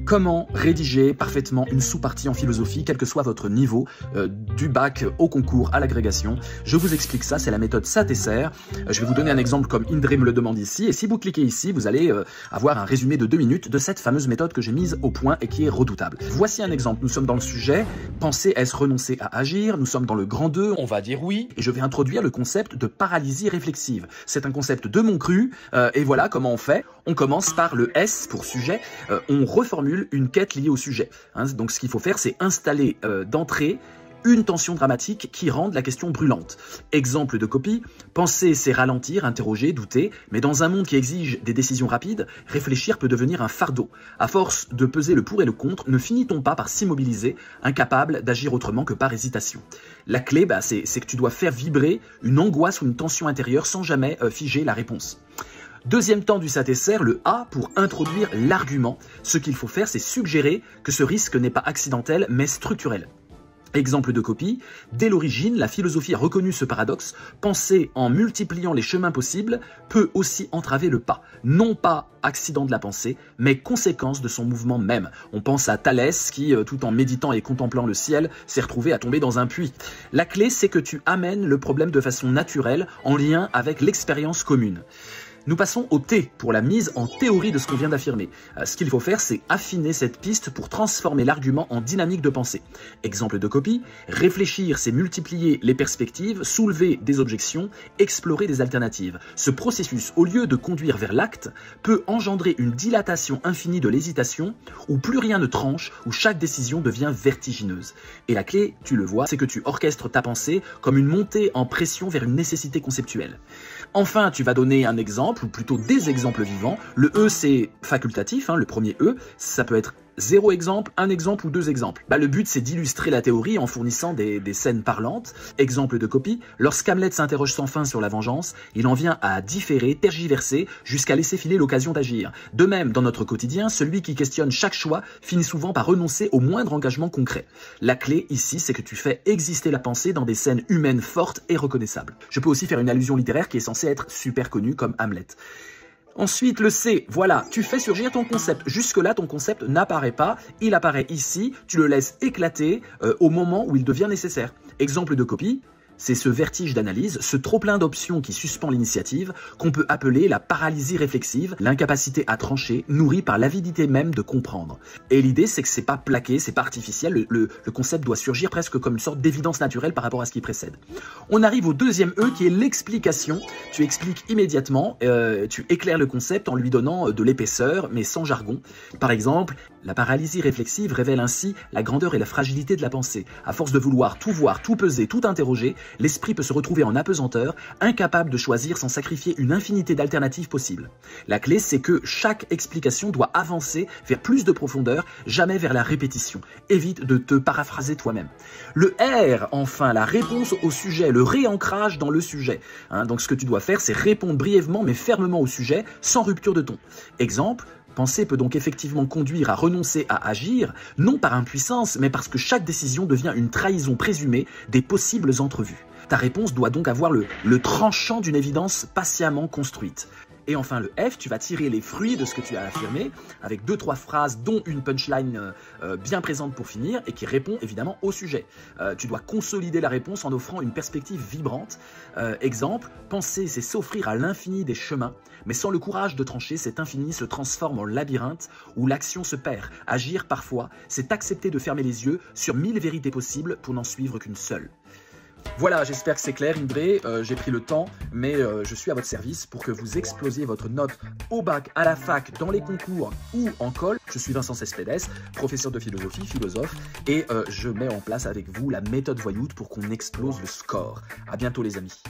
Comment rédiger parfaitement une sous-partie en philosophie, quel que soit votre niveau, du bac au concours à l'agrégation. Je vous explique ça, c'est la méthode SATESER. Je vais vous donner un exemple comme Indré me le demande ici, et si vous cliquez ici, vous allez avoir un résumé de 2 minutes de cette fameuse méthode que j'ai mise au point et qui est redoutable. Voici un exemple, nous sommes dans le sujet, penser est-ce renoncer à agir, nous sommes dans le grand 2, on va dire oui, et je vais introduire le concept de paralysie réflexive. C'est un concept de mon cru, et voilà comment on fait. On commence par le S pour sujet, on reformule une quête liée au sujet. Donc ce qu'il faut faire, c'est installer d'entrée une tension dramatique qui rende la question brûlante. Exemple de copie, penser c'est ralentir, interroger, douter, mais dans un monde qui exige des décisions rapides, réfléchir peut devenir un fardeau. À force de peser le pour et le contre, ne finit-on pas par s'immobiliser, incapable d'agir autrement que par hésitation? La clé, c'est que tu dois faire vibrer une angoisse ou une tension intérieure sans jamais figer la réponse. Deuxième temps du SATESER, le A pour introduire l'argument. Ce qu'il faut faire, c'est suggérer que ce risque n'est pas accidentel, mais structurel. Exemple de copie, dès l'origine, la philosophie a reconnu ce paradoxe. Penser en multipliant les chemins possibles peut aussi entraver le pas. Non pas accident de la pensée, mais conséquence de son mouvement même. On pense à Thalès qui, tout en méditant et contemplant le ciel, s'est retrouvé à tomber dans un puits. La clé, c'est que tu amènes le problème de façon naturelle, en lien avec l'expérience commune. Nous passons au T pour la mise en théorie de ce qu'on vient d'affirmer. Ce qu'il faut faire, c'est affiner cette piste pour transformer l'argument en dynamique de pensée. Exemple de copie, réfléchir, c'est multiplier les perspectives, soulever des objections, explorer des alternatives. Ce processus, au lieu de conduire vers l'acte, peut engendrer une dilatation infinie de l'hésitation, où plus rien ne tranche, où chaque décision devient vertigineuse. Et la clé, tu le vois, c'est que tu orchestres ta pensée comme une montée en pression vers une nécessité conceptuelle. Enfin, tu vas donner un exemple, ou plutôt des exemples vivants. Le E, c'est facultatif, le premier E, ça peut être 0 exemple, 1 exemple ou 2 exemples. Le but, c'est d'illustrer la théorie en fournissant des scènes parlantes. Exemple de copie, lorsqu'Hamlet s'interroge sans fin sur la vengeance, il en vient à différer, tergiverser, jusqu'à laisser filer l'occasion d'agir. De même, dans notre quotidien, celui qui questionne chaque choix finit souvent par renoncer au moindre engagement concret. La clé, ici, c'est que tu fais exister la pensée dans des scènes humaines fortes et reconnaissables. Je peux aussi faire une allusion littéraire qui est censée être super connue comme Hamlet. Ensuite, le C, voilà, tu fais surgir ton concept. Jusque-là, ton concept n'apparaît pas, il apparaît ici, tu le laisses éclater au moment où il devient nécessaire. Exemple de copie, c'est ce vertige d'analyse, ce trop-plein d'options qui suspend l'initiative, qu'on peut appeler la paralysie réflexive, l'incapacité à trancher, nourrie par l'avidité même de comprendre. Et l'idée, c'est que c'est pas plaqué, c'est pas artificiel, le concept doit surgir presque comme une sorte d'évidence naturelle par rapport à ce qui précède. On arrive au deuxième E qui est l'explication. Tu expliques immédiatement, tu éclaires le concept en lui donnant de l'épaisseur, mais sans jargon. Par exemple, la paralysie réflexive révèle ainsi la grandeur et la fragilité de la pensée. À force de vouloir tout voir, tout peser, tout interroger, l'esprit peut se retrouver en apesanteur, incapable de choisir sans sacrifier une infinité d'alternatives possibles. La clé, c'est que chaque explication doit avancer vers plus de profondeur, jamais vers la répétition. Évite de te paraphraser toi-même. Le R, enfin, la réponse au sujet, le réancrage dans le sujet. Donc ce que tu dois faire, c'est répondre brièvement mais fermement au sujet, sans rupture de ton. Exemple, penser peut donc effectivement conduire à renoncer à agir, non par impuissance, mais parce que chaque décision devient une trahison présumée des possibles entrevues. Ta réponse doit donc avoir le tranchant d'une évidence patiemment construite. Et enfin le F, tu vas tirer les fruits de ce que tu as affirmé, avec 2-3 phrases dont une punchline bien présente pour finir, et qui répond évidemment au sujet. Tu dois consolider la réponse en offrant une perspective vibrante. Exemple, penser c'est s'offrir à l'infini des chemins, mais sans le courage de trancher, cet infini se transforme en labyrinthe où l'action se perd. Agir parfois, c'est accepter de fermer les yeux sur 1000 vérités possibles pour n'en suivre qu'une seule. Voilà, j'espère que c'est clair, Indré. J'ai pris le temps, mais je suis à votre service pour que vous explosiez votre note au bac, à la fac, dans les concours ou en colle. Je suis Vincent Cespedes, professeur de philosophie, philosophe, et je mets en place avec vous la méthode Voyoute pour qu'on explose le score. À bientôt les amis.